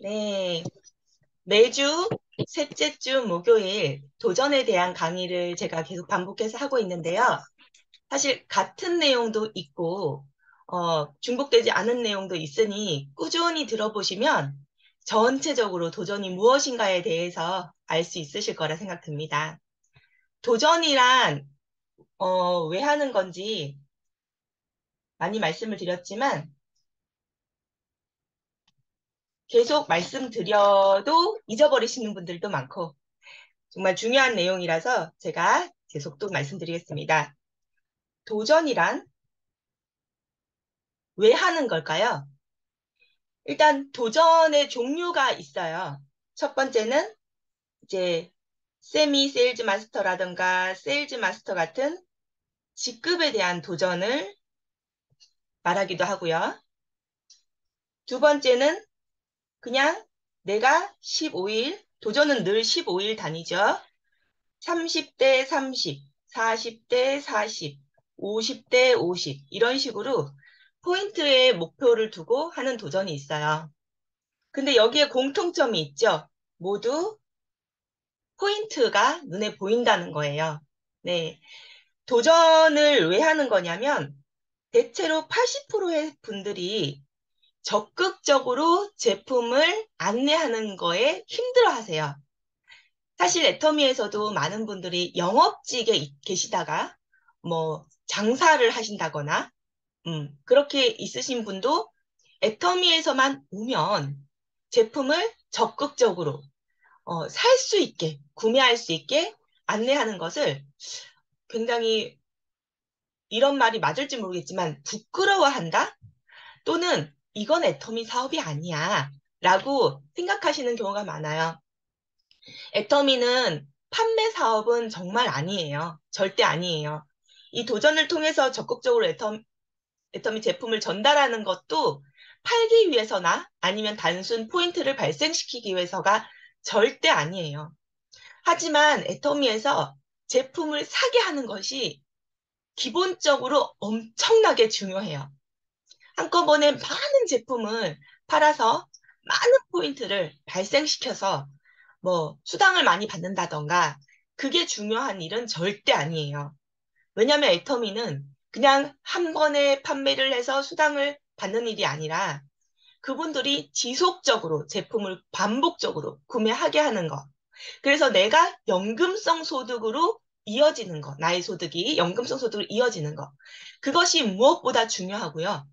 네, 매주 셋째 주 목요일 도전에 대한 강의를 제가 계속 반복해서 하고 있는데요. 사실 같은 내용도 있고, 중복되지 않은 내용도 있으니 꾸준히 들어보시면 전체적으로 도전이 무엇인가에 대해서 알 수 있으실 거라 생각됩니다. 도전이란, 왜 하는 건지 많이 말씀을 드렸지만 계속 말씀드려도 잊어버리시는 분들도 많고, 정말 중요한 내용이라서 제가 계속 또 말씀드리겠습니다. 도전이란 왜 하는 걸까요? 일단 도전의 종류가 있어요. 첫 번째는 이제 세미 세일즈 마스터라든가 세일즈 마스터 같은 직급에 대한 도전을 말하기도 하고요. 두 번째는 그냥 내가 15일, 도전은 늘 15일 단위죠. 30대 30, 40대 40, 50대 50 이런 식으로 포인트에 목표를 두고 하는 도전이 있어요. 근데 여기에 공통점이 있죠. 모두 포인트가 눈에 보인다는 거예요. 네. 도전을 왜 하는 거냐면 대체로 80%의 분들이 적극적으로 제품을 안내하는 거에 힘들어 하세요. 사실 애터미에서도 많은 분들이 영업직에 계시다가 뭐 장사를 하신다거나 그렇게 있으신 분도 애터미에서만 오면 제품을 적극적으로 살 수 있게, 구매할 수 있게 안내하는 것을 굉장히 이런 말이 맞을지 모르겠지만 부끄러워한다? 또는 이건 애터미 사업이 아니야 라고 생각하시는 경우가 많아요. 애터미는 판매 사업은 정말 아니에요. 절대 아니에요. 이 도전을 통해서 적극적으로 애터미 제품을 전달하는 것도 팔기 위해서나 아니면 단순 포인트를 발생시키기 위해서가 절대 아니에요. 하지만 애터미에서 제품을 사게 하는 것이 기본적으로 엄청나게 중요해요. 한꺼번에 많은 제품을 팔아서 많은 포인트를 발생시켜서 뭐 수당을 많이 받는다던가 그게 중요한 일은 절대 아니에요. 왜냐하면 애터미는 그냥 한 번에 판매를 해서 수당을 받는 일이 아니라 그분들이 지속적으로 제품을 반복적으로 구매하게 하는 것. 그래서 내가 연금성 소득으로 이어지는 것, 나의 소득이 연금성 소득으로 이어지는 것. 그것이 무엇보다 중요하고요.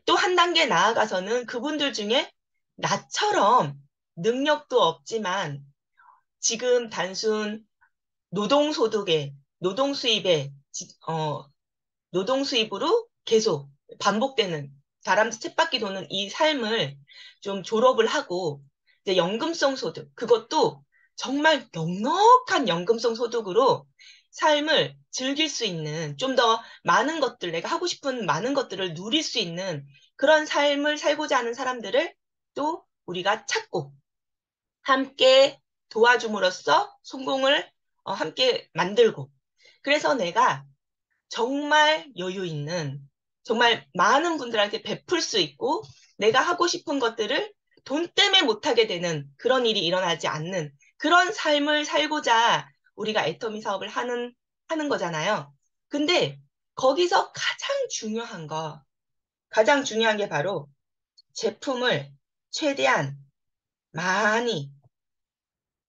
또 한 단계 나아가서는 그분들 중에 나처럼 능력도 없지만 지금 단순 노동소득에, 노동수입에, 노동수입으로 계속 반복되는 다람쥐 쳇바퀴 도는 이 삶을 좀 졸업을 하고 이제 연금성 소득, 그것도 정말 넉넉한 연금성 소득으로 삶을 즐길 수 있는 좀 더 많은 것들, 내가 하고 싶은 많은 것들을 누릴 수 있는 그런 삶을 살고자 하는 사람들을 또 우리가 찾고 함께 도와줌으로써 성공을 함께 만들고 그래서 내가 정말 여유 있는, 정말 많은 분들한테 베풀 수 있고, 내가 하고 싶은 것들을 돈 때문에 못하게 되는 그런 일이 일어나지 않는 그런 삶을 살고자 우리가 애터미 사업을 하는 거잖아요. 근데 거기서 가장 중요한 게 바로 제품을 최대한 많이,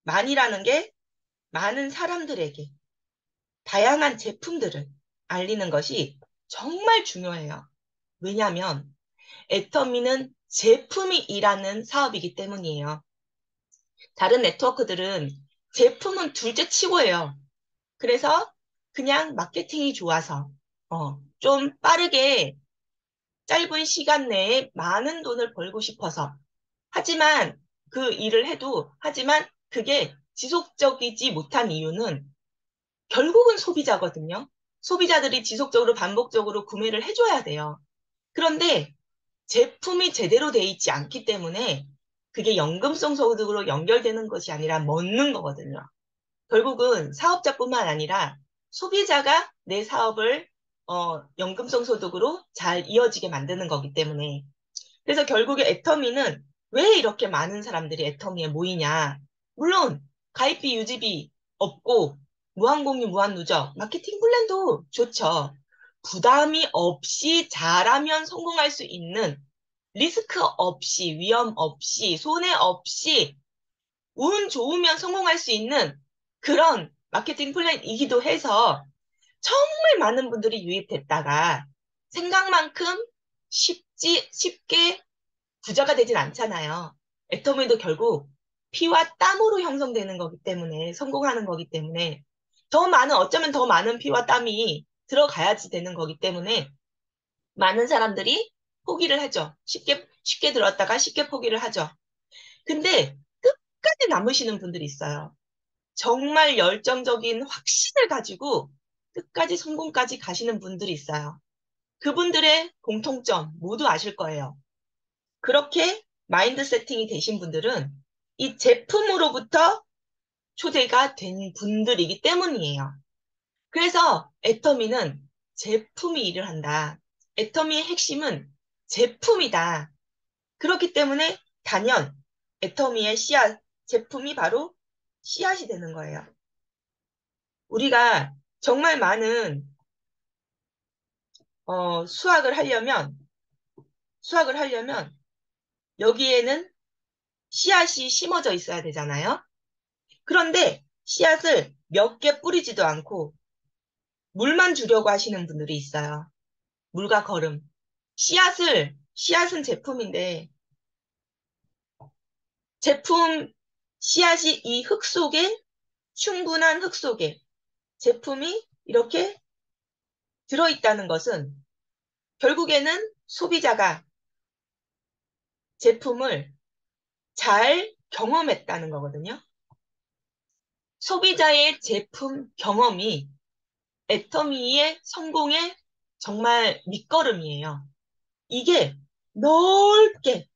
많이라는 게 많은 사람들에게 다양한 제품들을 알리는 것이 정말 중요해요. 왜냐하면 애터미는 제품이 일하는 사업이기 때문이에요. 다른 네트워크들은 제품은 둘째 치고예요. 그래서 그냥 마케팅이 좋아서 좀 빠르게 짧은 시간 내에 많은 돈을 벌고 싶어서 하지만 그 일을 해도 하지만 그게 지속적이지 못한 이유는 결국은 소비자거든요. 소비자들이 지속적으로 반복적으로 구매를 해줘야 돼요. 그런데 제품이 제대로 돼 있지 않기 때문에 그게 연금성 소득으로 연결되는 것이 아니라 먹는 거거든요. 결국은 사업자뿐만 아니라 소비자가 내 사업을 연금성 소득으로 잘 이어지게 만드는 거기 때문에 그래서 결국에 애터미는 왜 이렇게 많은 사람들이 애터미에 모이냐? 물론 가입비 유지비 없고 무한공유 무한누적 마케팅 플랜도 좋죠. 부담이 없이 잘하면 성공할 수 있는 리스크 없이 위험 없이 손해 없이 운 좋으면 성공할 수 있는 그런 마케팅 플랜이기도 해서 정말 많은 분들이 유입됐다가 생각만큼 쉽게 부자가 되진 않잖아요. 애터미도 결국 피와 땀으로 형성되는 거기 때문에, 성공하는 거기 때문에, 어쩌면 더 많은 피와 땀이 들어가야지 되는 거기 때문에, 많은 사람들이 포기를 하죠. 쉽게 들었다가 쉽게 포기를 하죠. 근데 끝까지 남으시는 분들이 있어요. 정말 열정적인 확신을 가지고 끝까지 성공까지 가시는 분들이 있어요. 그분들의 공통점 모두 아실 거예요. 그렇게 마인드 세팅이 되신 분들은 이 제품으로부터 초대가 된 분들이기 때문이에요. 그래서 애터미는 제품이 일을 한다. 애터미의 핵심은 제품이다. 그렇기 때문에 단연 애터미의 씨앗, 제품이 바로 씨앗이 되는 거예요. 우리가 정말 많은 수학을 하려면 여기에는 씨앗이 심어져 있어야 되잖아요. 그런데 씨앗을 몇 개 뿌리지도 않고 물만 주려고 하시는 분들이 있어요. 물과 거름. 씨앗은 제품인데 제품 씨앗이 이 흙 속에 충분한 흙 속에 제품이 이렇게 들어있다는 것은 결국에는 소비자가 제품을 잘 경험했다는 거거든요. 소비자의 제품 경험이 애터미의 성공의 정말 밑거름이에요. 이게 넓게,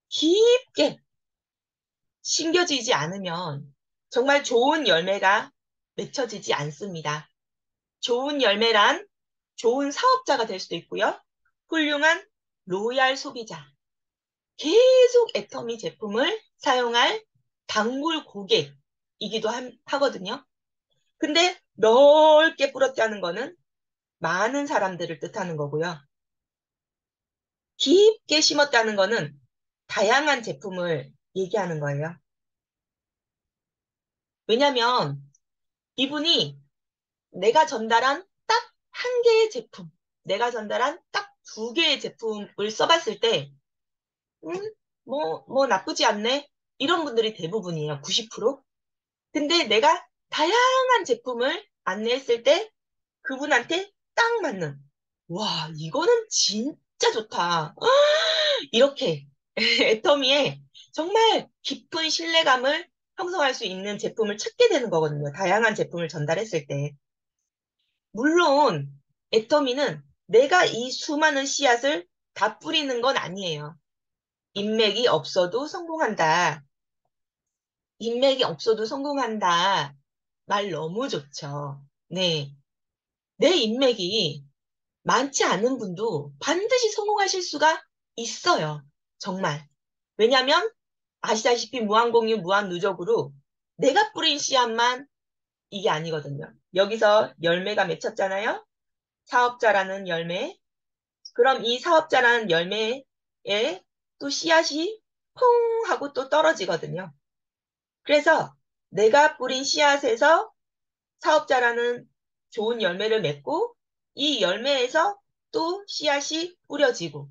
깊게 심겨지지 않으면 정말 좋은 열매가 맺혀지지 않습니다. 좋은 열매란 좋은 사업자가 될 수도 있고요. 훌륭한 로얄 소비자, 계속 애터미 제품을 사용할 단골 고객이기도 하거든요. 근데 넓게 뿌렸다는 거는 많은 사람들을 뜻하는 거고요. 깊게 심었다는 거는 다양한 제품을 얘기하는 거예요. 왜냐면 이분이 내가 전달한 딱 한 개의 제품, 내가 전달한 딱 두 개의 제품을 써봤을 때, 음, 뭐 나쁘지 않네. 이런 분들이 대부분이에요. 90%. 근데 내가 다양한 제품을 안내했을 때 그분한테 딱 맞는, 와, 이거는 진짜 좋다. 이렇게 애터미에 정말 깊은 신뢰감을 형성할 수 있는 제품을 찾게 되는 거거든요. 다양한 제품을 전달했을 때. 물론 애터미는 내가 이 수많은 씨앗을 다 뿌리는 건 아니에요. 인맥이 없어도 성공한다. 인맥이 없어도 성공한다. 말 너무 좋죠. 네. 내 인맥이 많지 않은 분도 반드시 성공하실 수가 있어요. 정말. 왜냐면 아시다시피 무한공유 무한누적으로 내가 뿌린 씨앗만 이게 아니거든요. 여기서 열매가 맺혔잖아요. 사업자라는 열매. 그럼 이 사업자라는 열매에 또 씨앗이 퐁 하고 또 떨어지거든요. 그래서 내가 뿌린 씨앗에서 사업자라는 좋은 열매를 맺고 이 열매에서 또 씨앗이 뿌려지고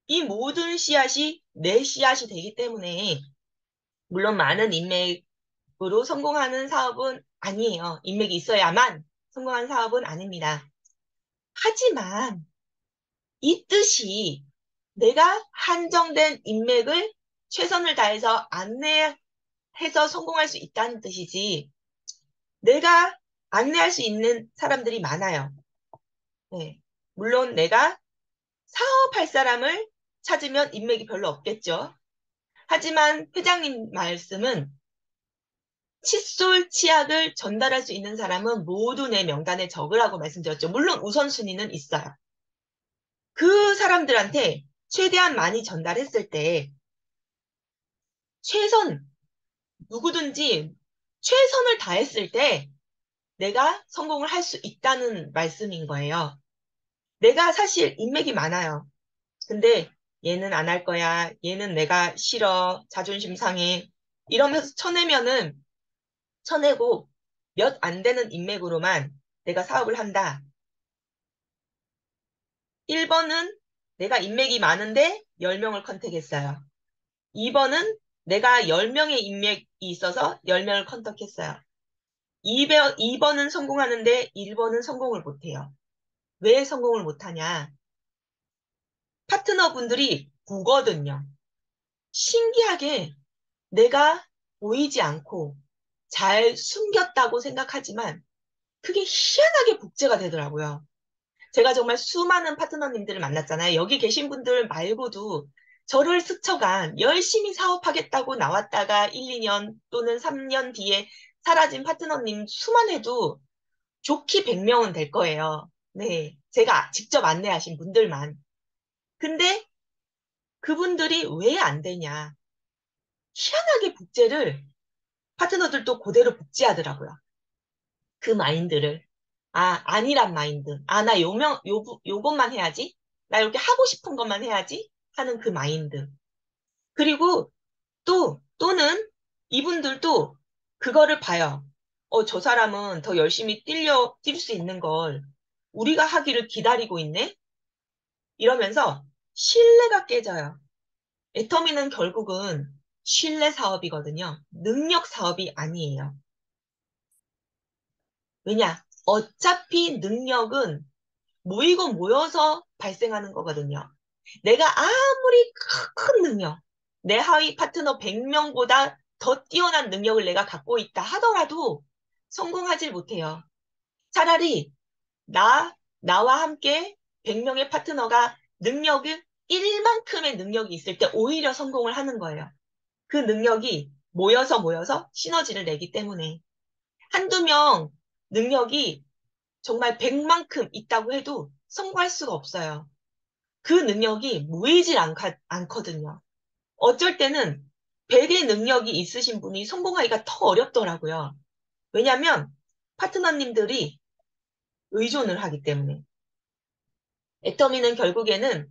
이 모든 씨앗이 내 씨앗이 되기 때문에 물론 많은 인맥으로 성공하는 사업은 아니에요. 인맥이 있어야만 성공한 사업은 아닙니다. 하지만 이 뜻이 내가 한정된 인맥을 최선을 다해서 안내해서 성공할 수 있다는 뜻이지 내가 안내할 수 있는 사람들이 많아요. 네. 물론 내가 사업할 사람을 찾으면 인맥이 별로 없겠죠. 하지만 회장님 말씀은 칫솔 치약을 전달할 수 있는 사람은 모두 내 명단에 적으라고 말씀드렸죠. 물론 우선순위는 있어요. 그 사람들한테 최대한 많이 전달했을 때 최선, 누구든지 최선을 다했을 때 내가 성공을 할 수 있다는 말씀인 거예요. 내가 사실 인맥이 많아요. 근데 얘는 안 할 거야. 얘는 내가 싫어. 자존심 상해. 이러면서 쳐내고 몇 안 되는 인맥으로만 내가 사업을 한다. 1번은 내가 인맥이 많은데 10명을 컨택했어요. 2번은 내가 10명의 인맥이 있어서 10명을 컨택했어요. 2번은 성공하는데 1번은 성공을 못해요. 왜 성공을 못하냐? 파트너분들이 보거든요. 신기하게 내가 보이지 않고 잘 숨겼다고 생각하지만 그게 희한하게 복제가 되더라고요. 제가 정말 수많은 파트너님들을 만났잖아요. 여기 계신 분들 말고도 저를 스쳐간 열심히 사업하겠다고 나왔다가 1, 2년 또는 3년 뒤에 사라진 파트너님 수만 해도 좋기 100명은 될 거예요. 네. 제가 직접 안내하신 분들만. 근데 그분들이 왜 안 되냐. 희한하게 복제를 파트너들도 그대로 복제하더라고요. 그 마인드를. 아, 아니란 마인드. 아, 나 요것만 해야지. 나 이렇게 하고 싶은 것만 해야지. 하는 그 마인드. 그리고 또는 이분들도 그거를 봐요. 저 사람은 더 열심히 뛸 수 있는 걸 우리가 하기를 기다리고 있네? 이러면서 신뢰가 깨져요. 애터미는 결국은 신뢰 사업이거든요. 능력 사업이 아니에요. 왜냐? 어차피 능력은 모이고 모여서 발생하는 거거든요. 내가 아무리 큰 능력, 내 하위 파트너 100명보다 더 뛰어난 능력을 내가 갖고 있다 하더라도 성공하지 못해요. 차라리 나와 함께 100명의 파트너가 능력을 1만큼의 능력이 있을 때 오히려 성공을 하는 거예요. 그 능력이 모여서 시너지를 내기 때문에. 한두 명 능력이 정말 100만큼 있다고 해도 성공할 수가 없어요. 그 능력이 모이질 않거든요. 어쩔 때는 100의 능력이 있으신 분이 성공하기가 더 어렵더라고요. 왜냐하면 파트너님들이 의존을 하기 때문에. 애터미는 결국에는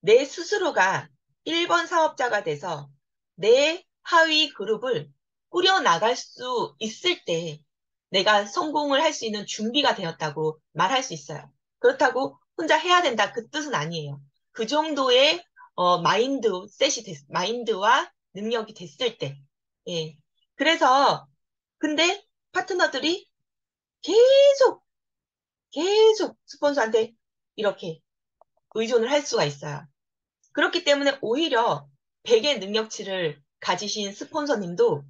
내 스스로가 1번 사업자가 돼서 내 하위 그룹을 꾸려나갈 수 있을 때 내가 성공을 할 수 있는 준비가 되었다고 말할 수 있어요. 그렇다고 혼자 해야 된다 그 뜻은 아니에요. 그 정도의 마인드와 능력이 됐을 때. 예. 그래서 근데 파트너들이 계속 계속 스폰서한테 이렇게 의존을 할 수가 있어요. 그렇기 때문에 오히려 100의 능력치를 가지신 스폰서님도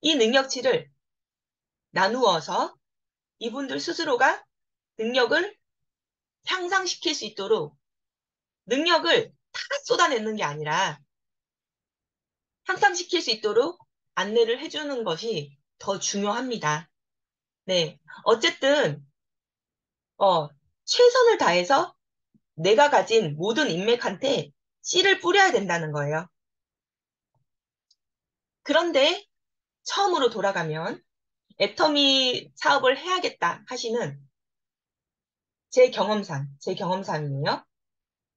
이 능력치를 나누어서 이분들 스스로가 능력을 향상시킬 수 있도록 능력을 다 쏟아내는 게 아니라 향상시킬 수 있도록 안내를 해주는 것이 더 중요합니다. 네. 어쨌든, 어, 최선을 다해서 내가 가진 모든 인맥한테 씨를 뿌려야 된다는 거예요. 그런데 처음으로 돌아가면 애터미 사업을 해야겠다 하시는 제 경험상이에요.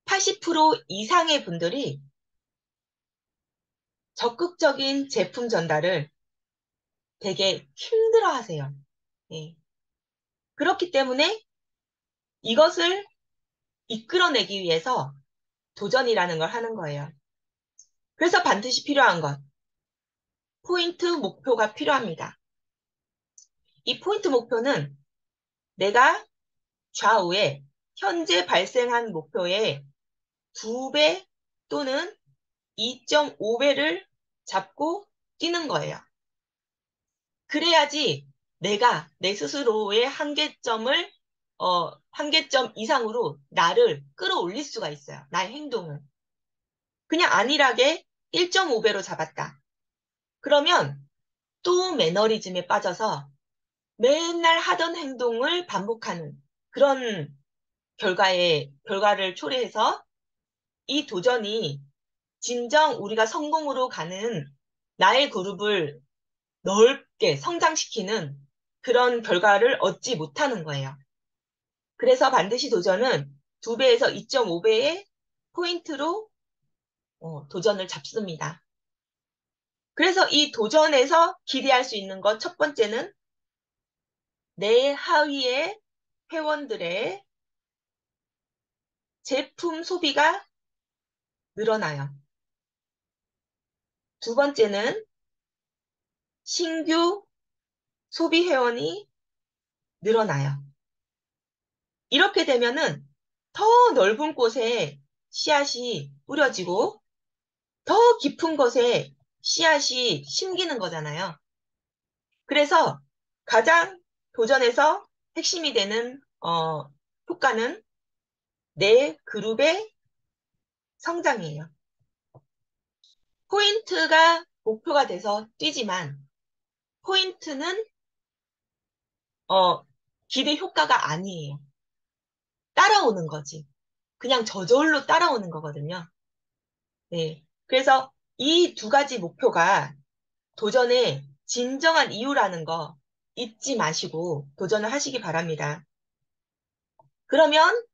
80% 이상의 분들이 적극적인 제품 전달을 되게 힘들어 하세요. 예. 그렇기 때문에 이것을 이끌어내기 위해서 도전이라는 걸 하는 거예요. 그래서 반드시 필요한 것, 포인트 목표가 필요합니다. 이 포인트 목표는 내가 좌우에 현재 발생한 목표의 2배 또는 2.5배를 잡고 뛰는 거예요. 그래야지 내가 내 스스로의 한계점 이상으로 나를 끌어올릴 수가 있어요. 나의 행동을. 그냥 안일하게 1.5배로 잡았다. 그러면 또 매너리즘에 빠져서 맨날 하던 행동을 반복하는 그런 결과를 초래해서 이 도전이 진정 우리가 성공으로 가는 나의 그룹을 넓게 성장시키는 그런 결과를 얻지 못하는 거예요. 그래서 반드시 도전은 2배에서 2.5배의 포인트로 도전을 잡습니다. 그래서 이 도전에서 기대할 수 있는 것 첫 번째는 내 하위의 회원들의 제품 소비가 늘어나요. 두 번째는 신규 소비 회원이 늘어나요. 이렇게 되면은 더 넓은 곳에 씨앗이 뿌려지고 더 깊은 곳에 씨앗이 심기는 거잖아요. 그래서 가장 도전에서 핵심이 되는 효과는 내 그룹의 성장이에요. 포인트가 목표가 돼서 뛰지만 포인트는 기대 효과가 아니에요. 따라오는 거지. 그냥 저절로 따라오는 거거든요. 네. 그래서 이 두 가지 목표가 도전의 진정한 이유라는 거 잊지 마시고 도전을 하시기 바랍니다. 그러면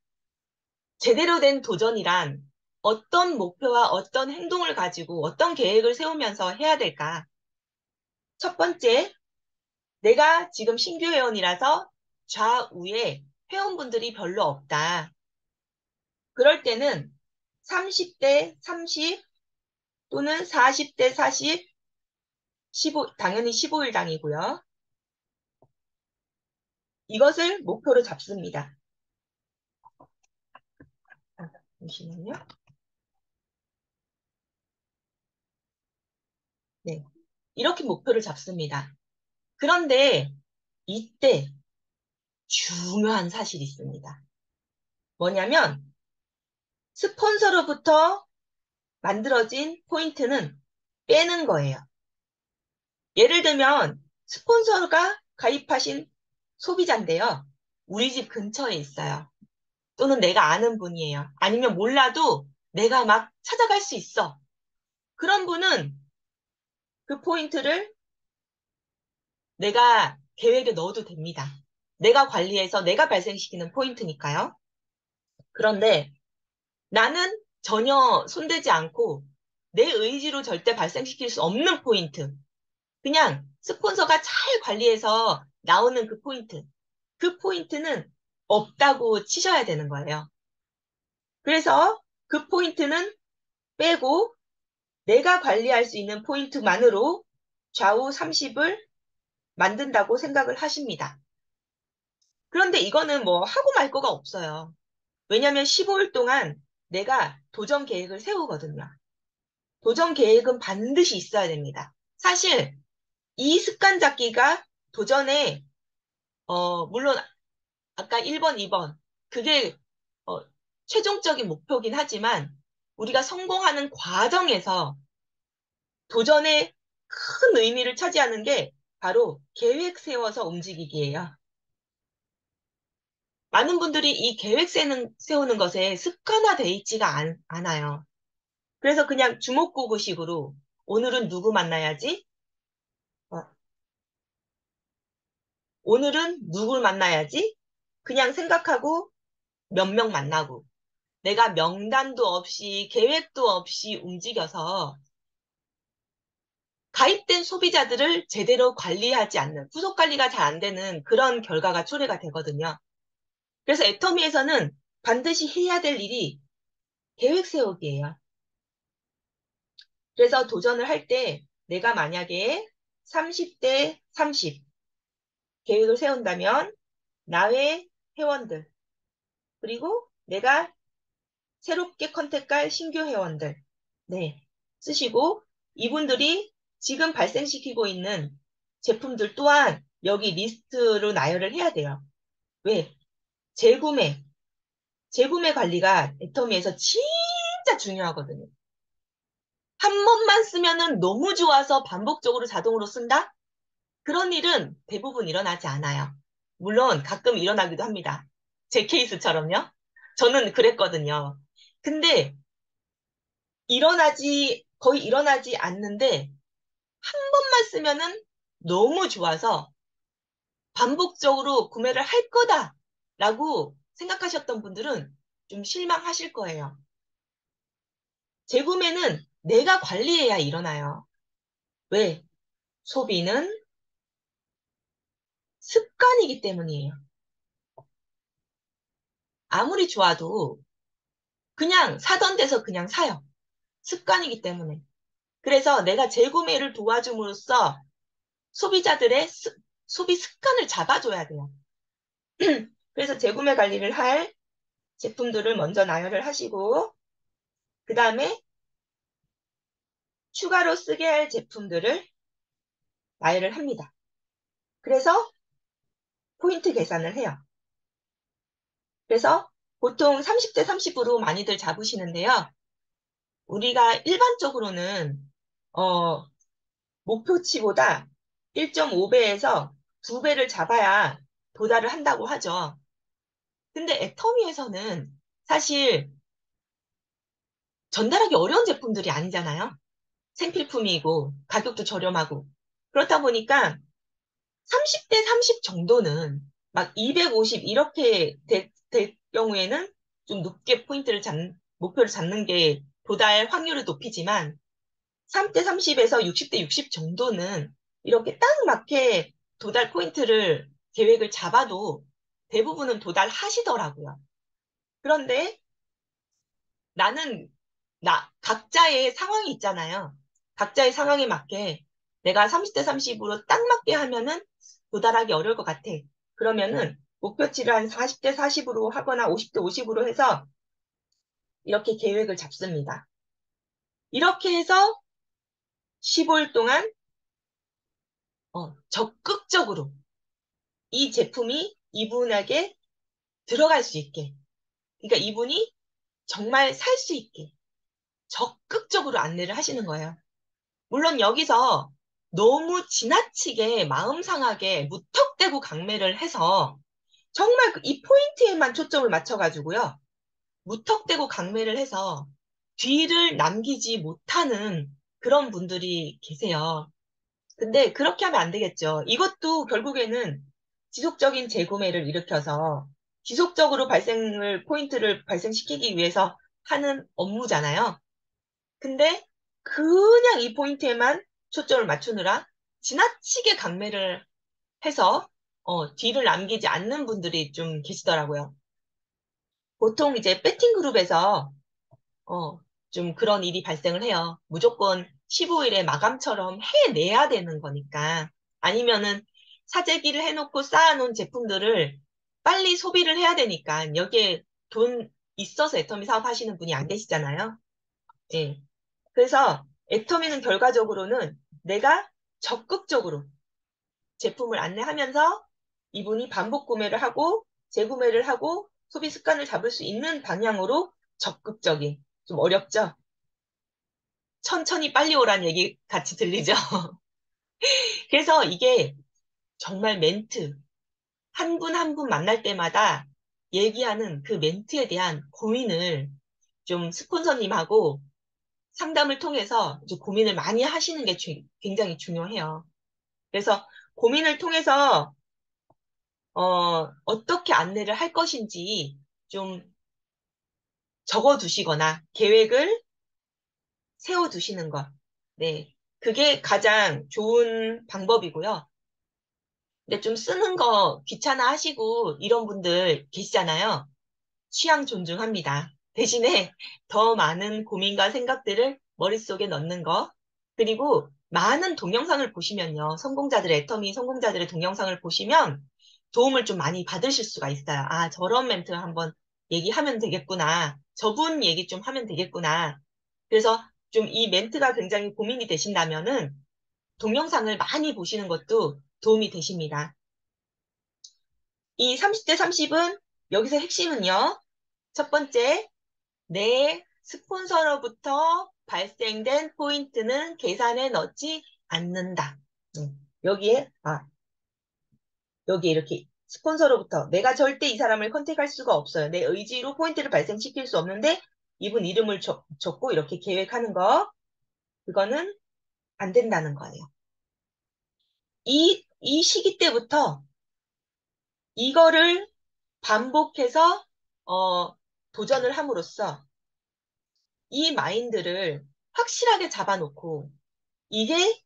제대로 된 도전이란 어떤 목표와 어떤 행동을 가지고 어떤 계획을 세우면서 해야 될까? 첫 번째, 내가 지금 신규 회원이라서 좌우에 회원분들이 별로 없다. 그럴 때는 30대 30 또는 40대 40, 15, 당연히 15일당이고요. 이것을 목표로 잡습니다. 잠시만요. 네. 이렇게 목표를 잡습니다. 그런데 이때 중요한 사실이 있습니다. 뭐냐면 스폰서로부터 만들어진 포인트는 빼는 거예요. 예를 들면 스폰서가 가입하신 소비자인데요. 우리 집 근처에 있어요. 또는 내가 아는 분이에요. 아니면 몰라도 내가 막 찾아갈 수 있어. 그런 분은 그 포인트를 내가 계획에 넣어도 됩니다. 내가 관리해서 내가 발생시키는 포인트니까요. 그런데 나는 전혀 손대지 않고 내 의지로 절대 발생시킬 수 없는 포인트. 그냥 스폰서가 잘 관리해서 나오는 그 포인트. 그 포인트는 없다고 치셔야 되는 거예요. 그래서 그 포인트는 빼고 내가 관리할 수 있는 포인트만으로 좌우 30을 만든다고 생각을 하십니다. 그런데 이거는 뭐 하고 말 거가 없어요. 왜냐하면 15일 동안 내가 도전 계획을 세우거든요. 도전 계획은 반드시 있어야 됩니다. 사실 이 습관 잡기가 도전에 물론 아까 1번, 2번 그게 어, 최종적인 목표긴 하지만 우리가 성공하는 과정에서 도전의 큰 의미를 차지하는 게 바로 계획 세워서 움직이기예요. 많은 분들이 이 계획 세우는 것에 습관화돼 있지가 않아요. 그래서 그냥 주먹구구식으로 오늘은 누구 만나야지? 어, 오늘은 누굴 만나야지? 그냥 생각하고 몇 명 만나고 내가 명단도 없이 계획도 없이 움직여서 가입된 소비자들을 제대로 관리하지 않는, 후속 관리가 잘 안 되는 그런 결과가 초래가 되거든요. 그래서 애터미에서는 반드시 해야 될 일이 계획 세우기예요. 그래서 도전을 할 때 내가 만약에 30대 30 계획을 세운다면 나의 회원들, 그리고 내가 새롭게 컨택할 신규 회원들, 네, 쓰시고 이분들이 지금 발생시키고 있는 제품들 또한 여기 리스트로 나열을 해야 돼요. 왜? 재구매, 재구매 관리가 애터미에서 진짜 중요하거든요. 한 번만 쓰면은 너무 좋아서 반복적으로 자동으로 쓴다? 그런 일은 대부분 일어나지 않아요. 물론 가끔 일어나기도 합니다. 제 케이스처럼요. 저는 그랬거든요. 근데 거의 일어나지 않는데 한 번만 쓰면은 너무 좋아서 반복적으로 구매를 할 거다라고 생각하셨던 분들은 좀 실망하실 거예요. 재구매는 내가 관리해야 일어나요. 왜? 소비는 습관이기 때문이에요. 아무리 좋아도 그냥 사던 데서 그냥 사요. 습관이기 때문에. 그래서 내가 재구매를 도와줌으로써 소비자들의 소비 습관을 잡아줘야 돼요. 그래서 재구매 관리를 할 제품들을 먼저 나열을 하시고, 그 다음에 추가로 쓰게 할 제품들을 나열을 합니다. 그래서 포인트 계산을 해요. 그래서 보통 30대 30으로 많이들 잡으시는데요. 우리가 일반적으로는 목표치보다 1.5배에서 2배를 잡아야 도달을 한다고 하죠. 근데 애터미에서는 사실 전달하기 어려운 제품들이 아니잖아요. 생필품이고 가격도 저렴하고. 그렇다 보니까 30대 30 정도는 막 250 이렇게 될 경우에는 좀 높게 목표를 잡는 게 도달 확률을 높이지만 3대 30에서 60대 60 정도는 이렇게 딱 맞게 도달 포인트를 계획을 잡아도 대부분은 도달하시더라고요. 그런데 나는 각자의 상황이 있잖아요. 각자의 상황에 맞게 내가 30대 30으로 딱 맞게 하면은 도달하기 어려울 것 같아. 그러면은 목표치를 한 40대 40으로 하거나 50대 50으로 해서 이렇게 계획을 잡습니다. 이렇게 해서 15일 동안 적극적으로 이 제품이 이분에게 들어갈 수 있게, 그러니까 이분이 정말 살 수 있게 적극적으로 안내를 하시는 거예요. 물론 여기서 너무 지나치게 마음 상하게 무턱대고 강매를 해서 정말 이 포인트에만 초점을 맞춰가지고요. 무턱대고 강매를 해서 뒤를 남기지 못하는 그런 분들이 계세요. 근데 그렇게 하면 안 되겠죠. 이것도 결국에는 지속적인 재구매를 일으켜서 지속적으로 포인트를 발생시키기 위해서 하는 업무잖아요. 근데 그냥 이 포인트에만 초점을 맞추느라 지나치게 강매를 해서 뒤를 남기지 않는 분들이 좀 계시더라고요. 보통 이제 배팅 그룹에서 어, 좀 그런 일이 발생을 해요. 무조건 15일에 마감처럼 해내야 되는 거니까. 아니면은 사재기를 해놓고 쌓아놓은 제품들을 빨리 소비를 해야 되니까 여기에 돈 있어서 애터미 사업 하시는 분이 안 계시잖아요. 예. 그래서 애터미는 결과적으로는 내가 적극적으로 제품을 안내하면서 이분이 반복 구매를 하고 재구매를 하고 소비 습관을 잡을 수 있는 방향으로 적극적인, 좀 어렵죠? 천천히 빨리 오란 얘기 같이 들리죠? 그래서 이게 정말 멘트, 한 분 한 분 만날 때마다 얘기하는 그 멘트에 대한 고민을 좀 스폰서님하고 상담을 통해서 이제 고민을 많이 하시는 게 굉장히 중요해요. 그래서 고민을 통해서 어떻게 안내를 할 것인지 좀 적어 두시거나 계획을 세워 두시는 것. 네. 그게 가장 좋은 방법이고요. 근데 좀 쓰는 거 귀찮아 하시고 이런 분들 계시잖아요. 취향 존중합니다. 대신에 더 많은 고민과 생각들을 머릿속에 넣는 거. 그리고 많은 동영상을 보시면요. 애터미 성공자들의 동영상을 보시면 도움을 좀 많이 받으실 수가 있어요. 아, 저런 멘트 한번 얘기하면 되겠구나. 저분 얘기 좀 하면 되겠구나. 그래서 좀 이 멘트가 굉장히 고민이 되신다면은 동영상을 많이 보시는 것도 도움이 되십니다. 이 30대 30은 여기서 핵심은요. 첫 번째, 내 스폰서로부터 발생된 포인트는 계산에 넣지 않는다. 여기에, 여기 이렇게 스폰서로부터 내가 절대 이 사람을 컨택할 수가 없어요. 내 의지로 포인트를 발생시킬 수 없는데 이분 이름을 적고 이렇게 계획하는 거. 그거는 안 된다는 거예요. 이 시기 때부터 이거를 반복해서, 도전을 함으로써 이 마인드를 확실하게 잡아놓고 이게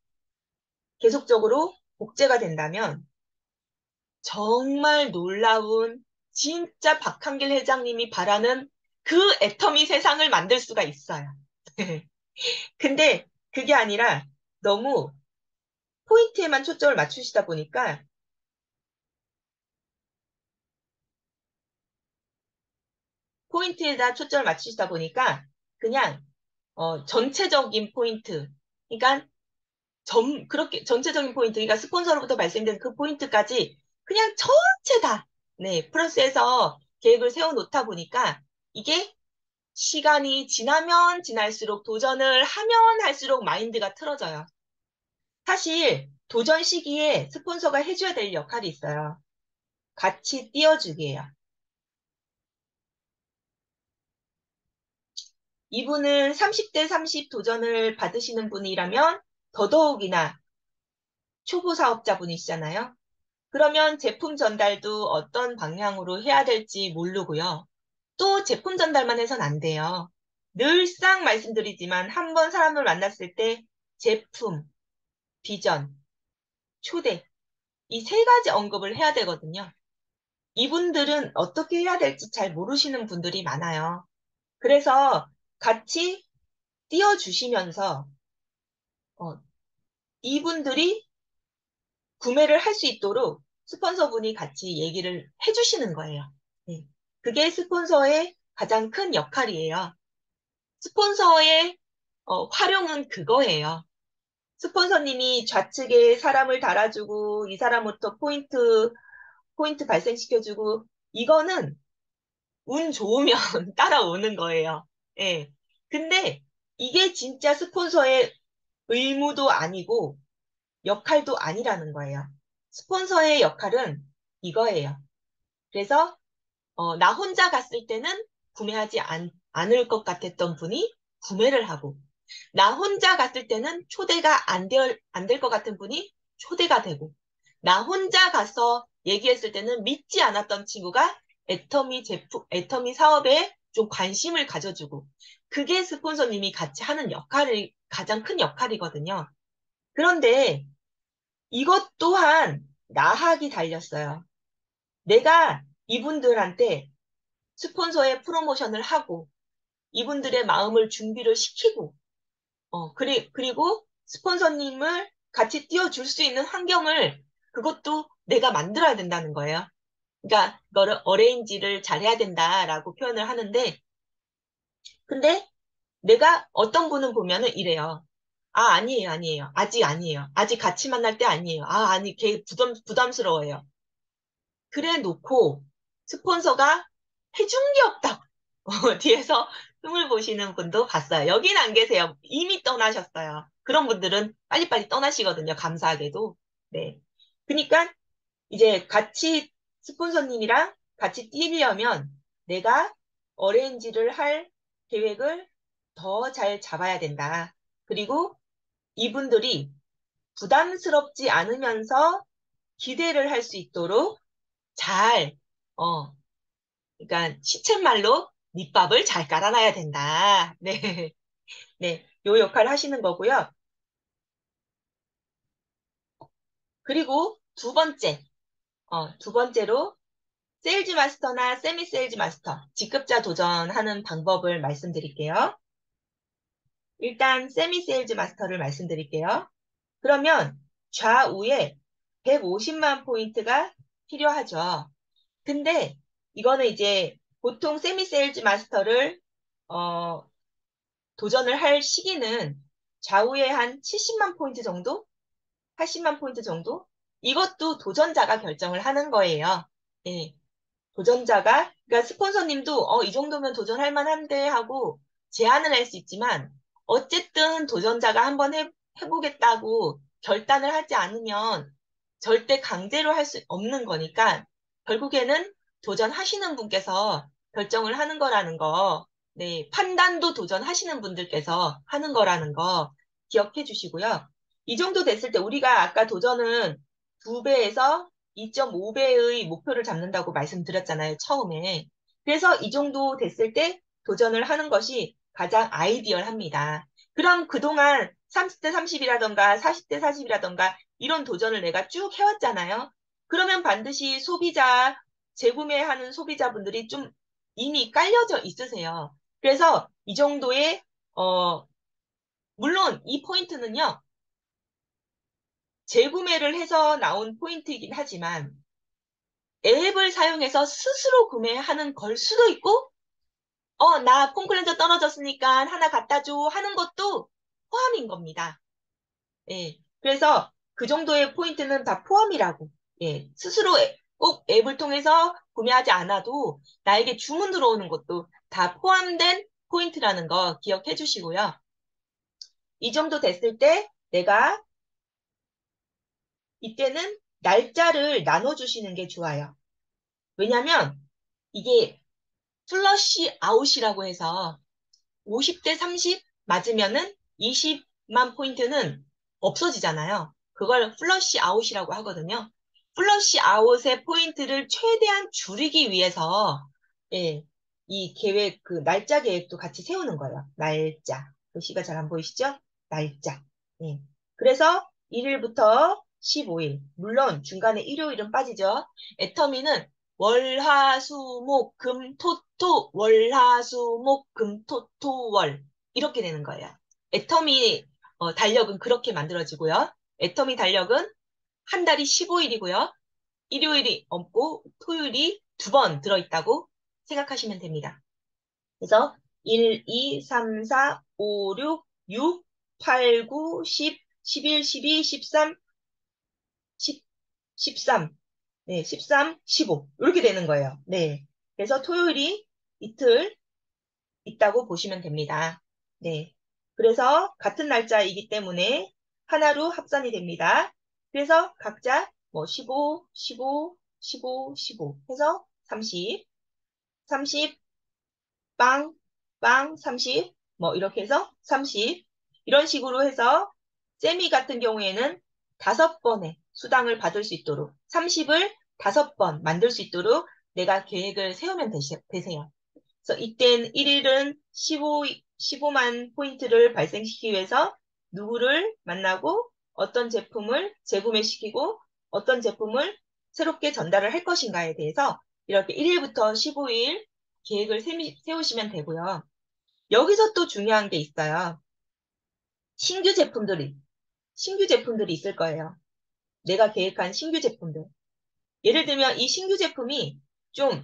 계속적으로 복제가 된다면 정말 놀라운 진짜 박한길 회장님이 바라는 그 애터미 세상을 만들 수가 있어요. 근데 그게 아니라 너무 포인트에만 초점을 맞추시다 보니까 포인트에다 초점을 맞추시다 보니까 그냥 전체적인 포인트, 그러니까 그렇게 전체적인 포인트, 그러니까 스폰서로부터 발생된 그 포인트까지 그냥 전체 다, 네, 플러스해서 계획을 세워놓다 보니까 이게 시간이 지나면 지날수록 도전을 하면 할수록 마인드가 틀어져요. 사실 도전 시기에 스폰서가 해줘야 될 역할이 있어요. 같이 띄워주기예요. 이분은 30대 30 도전을 받으시는 분이라면 더더욱이나 초보 사업자분이시잖아요. 그러면 제품 전달도 어떤 방향으로 해야 될지 모르고요. 또 제품 전달만 해선 안 돼요. 늘상 말씀드리지만 한 번 사람을 만났을 때 제품, 비전, 초대, 이 세 가지 언급을 해야 되거든요. 이분들은 어떻게 해야 될지 잘 모르시는 분들이 많아요. 그래서 같이 띄워주시면서 어, 이분들이 구매를 할 수 있도록 스폰서분이 같이 얘기를 해주시는 거예요. 네. 그게 스폰서의 가장 큰 역할이에요. 스폰서의 활용은 그거예요. 스폰서님이 좌측에 사람을 달아주고 이 사람부터 포인트 발생시켜주고 이거는 운 좋으면 따라오는 거예요. 예. 근데 이게 진짜 스폰서의 의무도 아니고 역할도 아니라는 거예요. 스폰서의 역할은 이거예요. 그래서 나 혼자 갔을 때는 구매하지 않을 것 같았던 분이 구매를 하고 나 혼자 갔을 때는 초대가 안 될 것 같은 분이 초대가 되고 나 혼자 가서 얘기했을 때는 믿지 않았던 친구가 애터미 사업에 좀 관심을 가져주고 그게 스폰서님이 같이 하는 가장 큰 역할이거든요. 그런데 이것 또한 나학이 달렸어요. 내가 이분들한테 스폰서의 프로모션을 하고 이분들의 마음을 준비를 시키고 그리고 스폰서님을 같이 띄워줄 수 있는 환경을 그것도 내가 만들어야 된다는 거예요. 그러니까 이거를 어레인지를 잘해야 된다라고 표현을 하는데 근데 내가 어떤 분은 보면은 이래요. 아, 아니에요, 아니에요. 아직 아니에요. 아직 같이 만날 때 아니에요. 아, 아니, 걔 부담스러워요. 그래 놓고 스폰서가 해준 게 없다. 뒤에서 흉을 보시는 분도 봤어요. 여긴 안 계세요. 이미 떠나셨어요. 그런 분들은 빨리빨리 떠나시거든요. 감사하게도. 네. 그러니까 이제 같이 스폰서님이랑 같이 뛰려면 내가 어레인지를 할 계획을 더 잘 잡아야 된다. 그리고 이분들이 부담스럽지 않으면서 기대를 할 수 있도록 잘, 어, 그러니까 시쳇말로 밑밥을 잘 깔아놔야 된다. 네, 네, 요 역할을 하시는 거고요. 그리고 두 번째로 세일즈 마스터나 세미 세일즈 마스터, 직급자 도전하는 방법을 말씀드릴게요. 일단 세미 세일즈 마스터를 말씀드릴게요. 그러면 좌우에 150만 포인트가 필요하죠. 근데 이거는 이제 보통 세미 세일즈 마스터를 어, 도전을 할 시기는 좌우에 한 70만 포인트 정도? 80만 포인트 정도? 이것도 도전자가 결정을 하는 거예요. 예. 그러니까 스폰서님도 이 정도면 도전할 만한데 하고 제안을 할 수 있지만 어쨌든 도전자가 한번 해보겠다고 결단을 하지 않으면 절대 강제로 할 수 없는 거니까 결국에는 도전하시는 분께서 결정을 하는 거라는 거, 네, 판단도 도전하시는 분들께서 하는 거라는 거 기억해 주시고요. 이 정도 됐을 때 우리가 아까 도전은 2배에서 2.5배의 목표를 잡는다고 말씀드렸잖아요, 처음에. 그래서 이 정도 됐을 때 도전을 하는 것이 가장 아이디얼합니다. 그럼 그동안 30대 30이라던가 40대 40이라던가 이런 도전을 내가 쭉 해왔잖아요. 그러면 반드시 재구매하는 소비자분들이 좀 이미 깔려져 있으세요. 그래서 이 정도의, 어, 물론 이 포인트는요, 재구매를 해서 나온 포인트이긴 하지만 앱을 사용해서 스스로 구매하는 걸 수도 있고, 나 폼클렌저 떨어졌으니까 하나 갖다 줘 하는 것도 포함인 겁니다. 예. 그래서 그 정도의 포인트는 다 포함이라고. 예. 스스로 꼭 앱을 통해서 구매하지 않아도 나에게 주문 들어오는 것도 다 포함된 포인트라는 거 기억해 주시고요. 이 정도 됐을 때 내가 이때는 날짜를 나눠주시는 게 좋아요. 왜냐면 이게 플러시 아웃이라고 해서 50대 30 맞으면은 20만 포인트는 없어지잖아요. 그걸 플러시 아웃이라고 하거든요. 플러시 아웃의 포인트를 최대한 줄이기 위해서 예, 이 계획, 그 날짜 계획도 같이 세우는 거예요. 날짜. 글씨가 잘 안 보이시죠? 날짜. 예. 그래서 1일부터 15일. 물론 중간에 일요일은 빠지죠. 애터미는 월, 화, 수, 목, 금, 토, 토, 월, 화, 수, 목, 금, 토, 토, 월. 이렇게 되는 거예요. 애터미 달력은 그렇게 만들어지고요. 애터미 달력은 한 달이 15일이고요. 일요일이 없고 토요일이 2번 들어있다고 생각하시면 됩니다. 그래서 1, 2, 3, 4, 5, 6, 6, 8, 9, 10, 11, 12, 13, 10, 13, 네, 13, 15 이렇게 되는 거예요. 네. 그래서 토요일이 이틀 있다고 보시면 됩니다. 네. 그래서 같은 날짜이기 때문에 하나로 합산이 됩니다. 그래서 각자 뭐 15, 15, 15, 15 해서 30, 30, 빵, 빵, 30, 뭐 이렇게 해서 30 이런 식으로 해서 세미 같은 경우에는 5번의 수당을 받을 수 있도록 30을 5번 만들 수 있도록 내가 계획을 세우면 되세요. 그래서 이땐 1일은 15만 포인트를 발생시키기 위해서 누구를 만나고 어떤 제품을 재구매시키고 어떤 제품을 새롭게 전달을 할 것인가에 대해서 이렇게 1일부터 15일 계획을 세우시면 되고요. 여기서 또 중요한 게 있어요. 신규 제품들이, 신규 제품들이 있을 거예요. 내가 계획한 신규 제품들. 예를 들면 이 신규 제품이 좀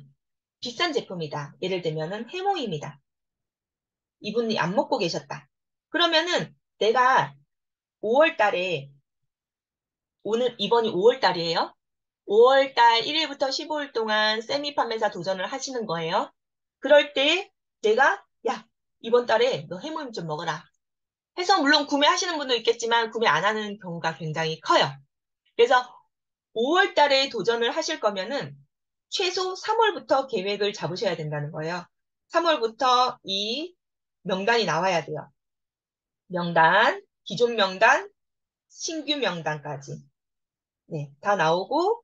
비싼 제품이다. 예를 들면은 해모입니다. 이분이 안 먹고 계셨다. 그러면은 내가 5월 달에, 이번이 5월 달이에요. 5월 달 1일부터 15일 동안 세미 판매사 도전을 하시는 거예요. 그럴 때 내가, 야, 이번 달에 너 해모임 좀 먹어라. 해서 물론 구매하시는 분도 있겠지만 구매 안 하는 경우가 굉장히 커요. 그래서 5월 달에 도전을 하실 거면은 최소 3월부터 계획을 잡으셔야 된다는 거예요. 3월부터 이 명단이 나와야 돼요. 명단, 기존 명단, 신규 명단까지. 네, 다 나오고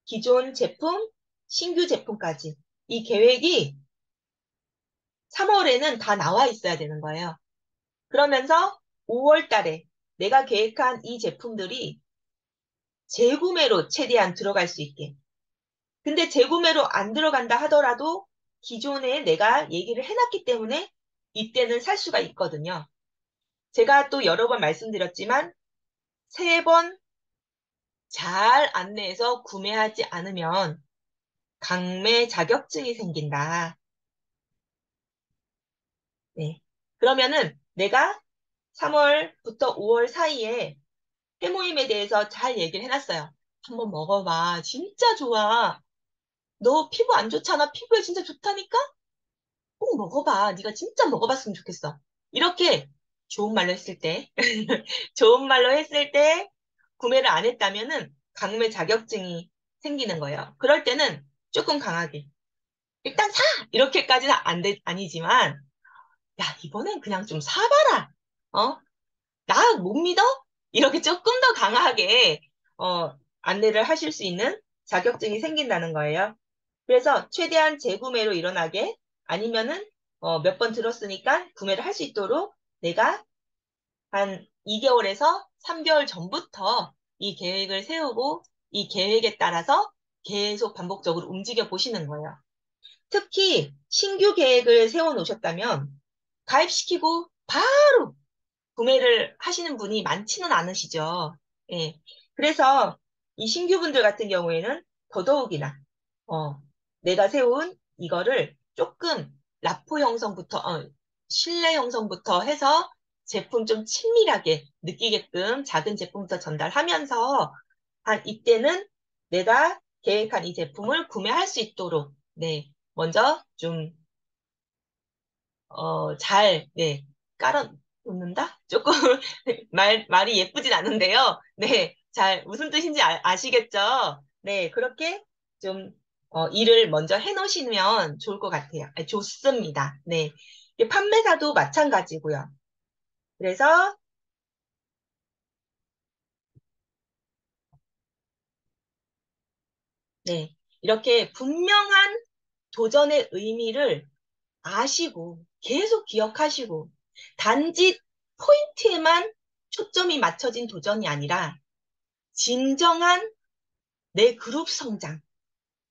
기존 제품, 신규 제품까지. 이 계획이 3월에는 다 나와 있어야 되는 거예요. 그러면서 5월 달에 내가 계획한 이 제품들이 재구매로 최대한 들어갈 수 있게. 근데 재구매로 안 들어간다 하더라도 기존에 내가 얘기를 해놨기 때문에 이때는 살 수가 있거든요. 제가 또 여러 번 말씀드렸지만 3번 잘 안내해서 구매하지 않으면 강매 자격증이 생긴다. 네. 그러면은 내가 3월부터 5월 사이에 해모임에 대해서 잘 얘기를 해놨어요. 한번 먹어봐. 진짜 좋아. 너 피부 안 좋잖아. 피부에 진짜 좋다니까? 꼭 먹어봐. 네가 진짜 먹어봤으면 좋겠어. 이렇게 좋은 말로 했을 때, 좋은 말로 했을 때 구매를 안 했다면은 강매 자격증이 생기는 거예요. 그럴 때는 조금 강하게. 일단 사! 이렇게까지는 아니지만, 야, 이번엔 그냥 좀 사봐라. 어? 나 못 믿어? 이렇게 조금 더 강하게 안내를 하실 수 있는 자격증이 생긴다는 거예요. 그래서 최대한 재구매로 일어나게 아니면은 몇 번 들었으니까 구매를 할 수 있도록 내가 한 2개월에서 3개월 전부터 이 계획을 세우고 이 계획에 따라서 계속 반복적으로 움직여 보시는 거예요. 특히 신규 계획을 세워 놓으셨다면 가입시키고 바로 구매를 하시는 분이 많지는 않으시죠. 예. 그래서 이 신규분들 같은 경우에는 더더욱이나 어, 내가 세운 이거를 조금 라포 형성부터 실내 형성부터 해서 제품 좀 친밀하게 느끼게끔 작은 제품부터 전달하면서 한 이때는 내가 계획한 이 제품을 구매할 수 있도록 네, 먼저 좀 네, 깔아 놓는다? 조금 말이 예쁘진 않은데요. 네, 무슨 뜻인지 아시겠죠? 네, 그렇게 좀, 일을 먼저 해 놓으시면 좋을 것 같아요. 아니, 좋습니다. 네. 이게 판매사도 마찬가지고요. 그래서, 네, 이렇게 분명한 도전의 의미를 아시고, 계속 기억하시고, 단지 포인트에만 초점이 맞춰진 도전이 아니라, 진정한 내 그룹 성장,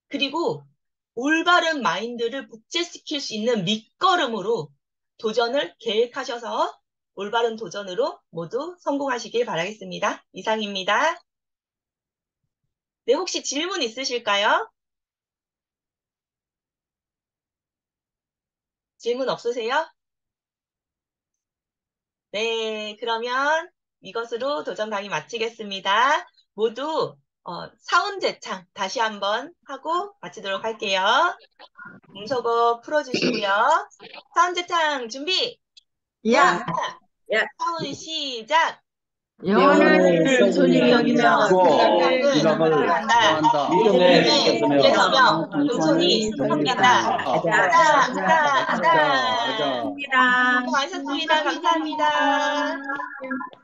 그리고 올바른 마인드를 복제시킬 수 있는 밑거름으로 도전을 계획하셔서 올바른 도전으로 모두 성공하시길 바라겠습니다. 이상입니다. 네, 혹시 질문 있으실까요? 질문 없으세요? 네, 그러면 이것으로 도전 강의 마치겠습니다. 모두 사운제창 다시 한번 하고 마치도록 할게요. 음소거 풀어주시고요. 사운제창 준비! 야, 고! 사운 시작! 영원한 영원을 손님 손님 여기며 여기며 생각은 생각을 사랑한다. 일종의 믿음의 지켰으며 길에서며 천천히 천천히 성숙한다. 성장한다. 아자, 아자, 아자, 아자. 아자. 입니다. 수고하셨습니다. 감사합니다.